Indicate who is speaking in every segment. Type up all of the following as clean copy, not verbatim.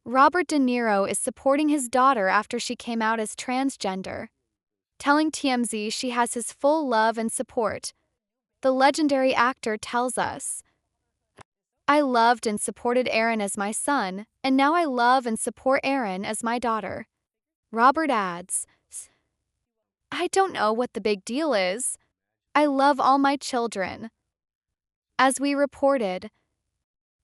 Speaker 1: Robert De Niro is supporting his daughter after she came out as transgender, telling TMZ she has his full love and support. The legendary actor tells us, "I loved and supported Aaron as my son, and now I love and support Aaron as my daughter." Robert adds, "I don't know what the big deal is. I love all my children." As we reported,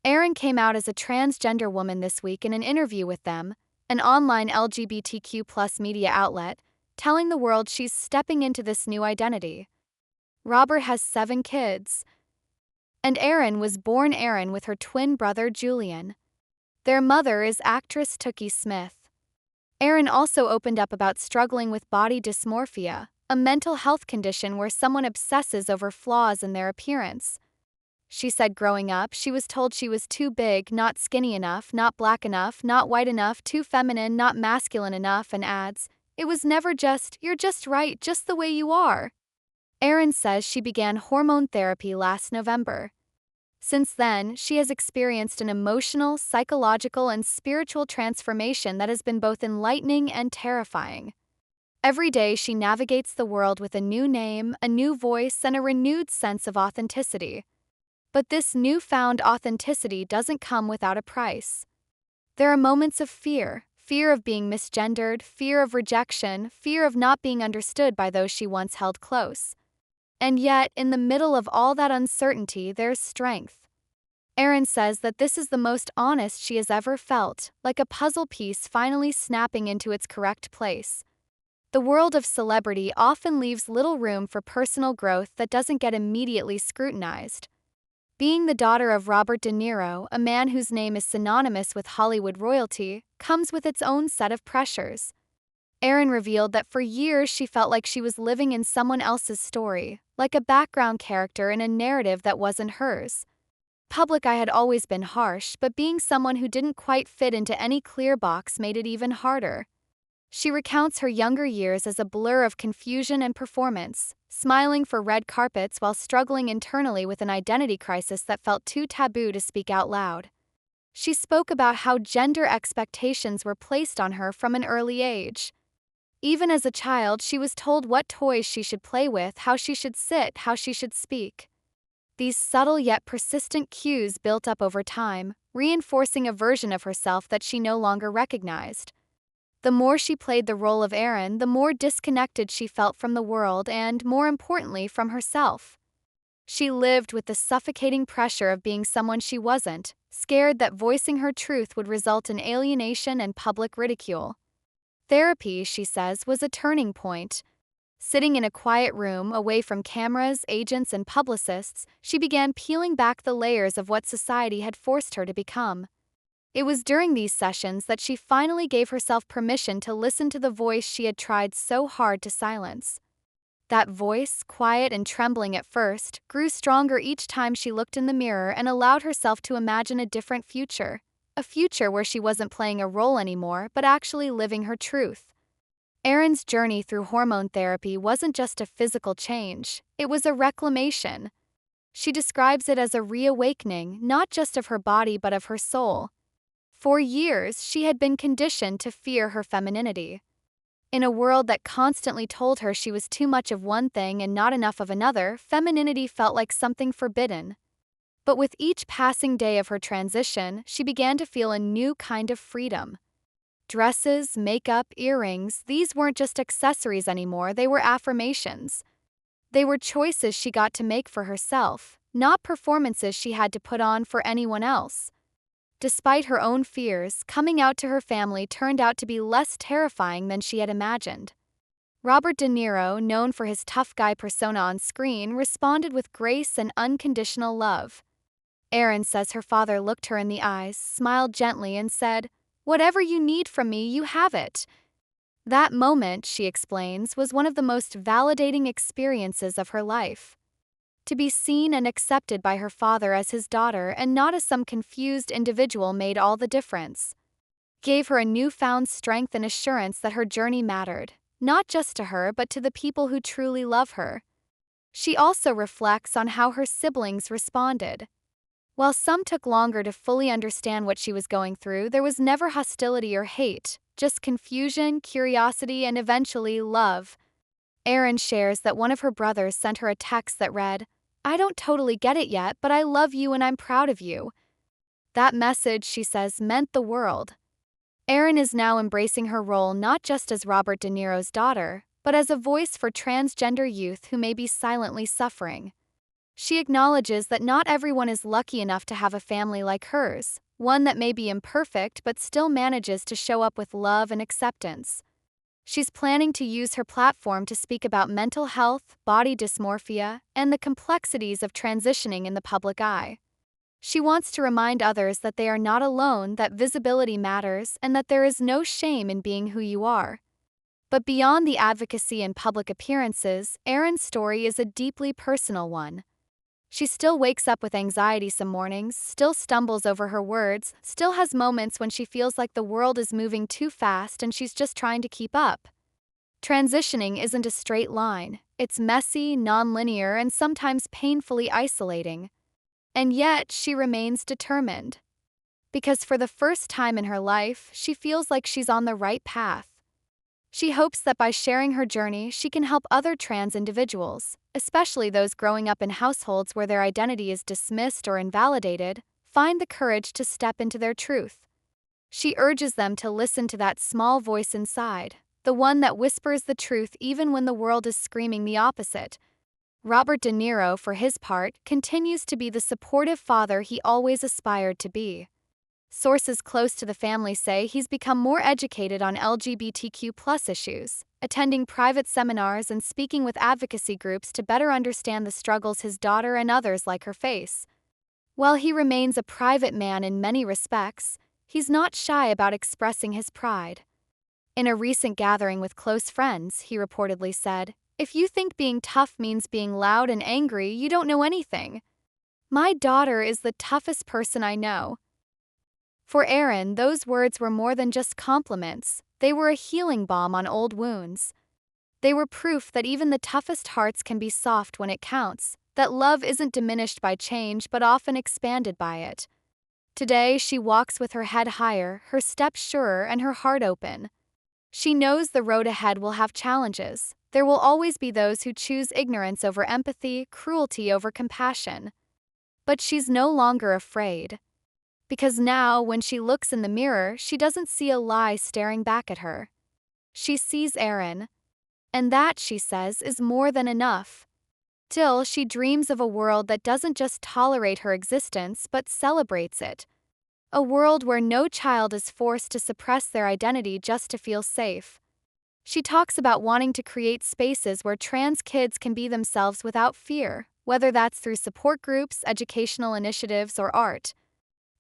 Speaker 1: Aaron came out as a transgender woman this week in an interview with them, an online LGBTQ+ media outlet, telling the world she's stepping into this new identity. Robert has 7 kids, and Aaron was born Aaron with her twin brother Julian. Their mother is actress Tookie Smith. Aaron also opened up about struggling with body dysmorphia, a mental health condition where someone obsesses over flaws in their appearance. She said growing up, she was told she was too big, not skinny enough, not black enough, not white enough, too feminine, not masculine enough, and adds, "It was never just, you're just right, just the way you are." Aaron says she began hormone therapy last November. Since then, she has experienced an emotional, psychological, and spiritual transformation that has been both enlightening and terrifying. Every day, she navigates the world with a new name, a new voice, and a renewed sense of authenticity. But this newfound authenticity doesn't come without a price. There are moments of fear of being misgendered, fear of rejection, fear of not being understood by those she once held close. And yet, in the middle of all that uncertainty, there's strength. Aaron says that this is the most honest she has ever felt, like a puzzle piece finally snapping into its correct place. The world of celebrity often leaves little room for personal growth that doesn't get immediately scrutinized. Being the daughter of Robert De Niro, a man whose name is synonymous with Hollywood royalty, comes with its own set of pressures. Aaron revealed that for years she felt like she was living in someone else's story, like a background character in a narrative that wasn't hers. Public eye had always been harsh, but being someone who didn't quite fit into any clear box made it even harder. She recounts her younger years as a blur of confusion and performance, smiling for red carpets while struggling internally with an identity crisis that felt too taboo to speak out loud. She spoke about how gender expectations were placed on her from an early age. Even as a child, she was told what toys she should play with, how she should sit, how she should speak. These subtle yet persistent cues built up over time, reinforcing a version of herself that she no longer recognized. The more she played the role of Aaron, the more disconnected she felt from the world and, more importantly, from herself. She lived with the suffocating pressure of being someone she wasn't, scared that voicing her truth would result in alienation and public ridicule. Therapy, she says, was a turning point. Sitting in a quiet room, away from cameras, agents, and publicists, she began peeling back the layers of what society had forced her to become. It was during these sessions that she finally gave herself permission to listen to the voice she had tried so hard to silence. That voice, quiet and trembling at first, grew stronger each time she looked in the mirror and allowed herself to imagine a different future. A future where she wasn't playing a role anymore, but actually living her truth. Aaron's journey through hormone therapy wasn't just a physical change, it was a reclamation. She describes it as a reawakening, not just of her body but of her soul. For years, she had been conditioned to fear her femininity. In a world that constantly told her she was too much of one thing and not enough of another, femininity felt like something forbidden. But with each passing day of her transition, she began to feel a new kind of freedom. Dresses, makeup, earrings, these weren't just accessories anymore, they were affirmations. They were choices she got to make for herself, not performances she had to put on for anyone else. Despite her own fears, coming out to her family turned out to be less terrifying than she had imagined. Robert De Niro, known for his tough guy persona on screen, responded with grace and unconditional love. Aaron says her father looked her in the eyes, smiled gently, and said, "Whatever you need from me, you have it." That moment, she explains, was one of the most validating experiences of her life. To be seen and accepted by her father as his daughter and not as some confused individual made all the difference. Gave her a newfound strength and assurance that her journey mattered, not just to her but to the people who truly love her. She also reflects on how her siblings responded. While some took longer to fully understand what she was going through, there was never hostility or hate, just confusion, curiosity, and eventually love. Erin shares that one of her brothers sent her a text that read, "I don't totally get it yet, but I love you and I'm proud of you." That message, she says, meant the world. Erin is now embracing her role not just as Robert De Niro's daughter, but as a voice for transgender youth who may be silently suffering. She acknowledges that not everyone is lucky enough to have a family like hers, one that may be imperfect but still manages to show up with love and acceptance. She's planning to use her platform to speak about mental health, body dysmorphia, and the complexities of transitioning in the public eye. She wants to remind others that they are not alone, that visibility matters, and that there is no shame in being who you are. But beyond the advocacy and public appearances, Erin's story is a deeply personal one. She still wakes up with anxiety some mornings, still stumbles over her words, still has moments when she feels like the world is moving too fast and she's just trying to keep up. Transitioning isn't a straight line. It's messy, non-linear, and sometimes painfully isolating. And yet, she remains determined. Because for the first time in her life, she feels like she's on the right path. She hopes that by sharing her journey, she can help other trans individuals, especially those growing up in households where their identity is dismissed or invalidated, find the courage to step into their truth. She urges them to listen to that small voice inside, the one that whispers the truth even when the world is screaming the opposite. Robert De Niro, for his part, continues to be the supportive father he always aspired to be. Sources close to the family say he's become more educated on LGBTQ+ issues, attending private seminars and speaking with advocacy groups to better understand the struggles his daughter and others like her face. While he remains a private man in many respects, he's not shy about expressing his pride. In a recent gathering with close friends, he reportedly said, "If you think being tough means being loud and angry, you don't know anything. My daughter is the toughest person I know." For Erin, those words were more than just compliments, they were a healing balm on old wounds. They were proof that even the toughest hearts can be soft when it counts, that love isn't diminished by change but often expanded by it. Today, she walks with her head higher, her steps surer, and her heart open. She knows the road ahead will have challenges. There will always be those who choose ignorance over empathy, cruelty over compassion. But she's no longer afraid. Because now, when she looks in the mirror, she doesn't see a lie staring back at her. She sees Erin. And that, she says, is more than enough. Still, she dreams of a world that doesn't just tolerate her existence but celebrates it. A world where no child is forced to suppress their identity just to feel safe. She talks about wanting to create spaces where trans kids can be themselves without fear, whether that's through support groups, educational initiatives, or art.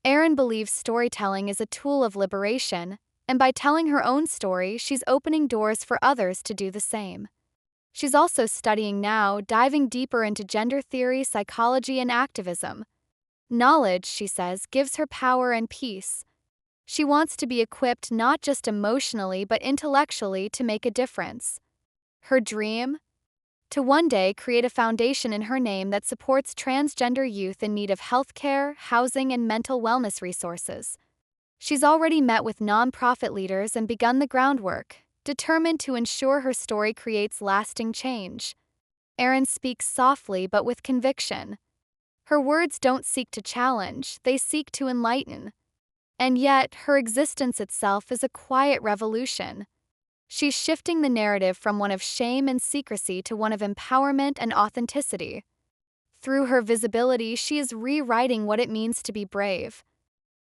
Speaker 1: Erin believes storytelling is a tool of liberation, and by telling her own story, she's opening doors for others to do the same. She's also studying now, diving deeper into gender theory, psychology, and activism. Knowledge, she says, gives her power and peace. She wants to be equipped not just emotionally but intellectually to make a difference. Her dream? To one day create a foundation in her name that supports transgender youth in need of healthcare, housing, and mental wellness resources. She's already met with nonprofit leaders and begun the groundwork, determined to ensure her story creates lasting change. Erin speaks softly but with conviction. Her words don't seek to challenge, they seek to enlighten. And yet, her existence itself is a quiet revolution. She's shifting the narrative from one of shame and secrecy to one of empowerment and authenticity. Through her visibility, she is rewriting what it means to be brave.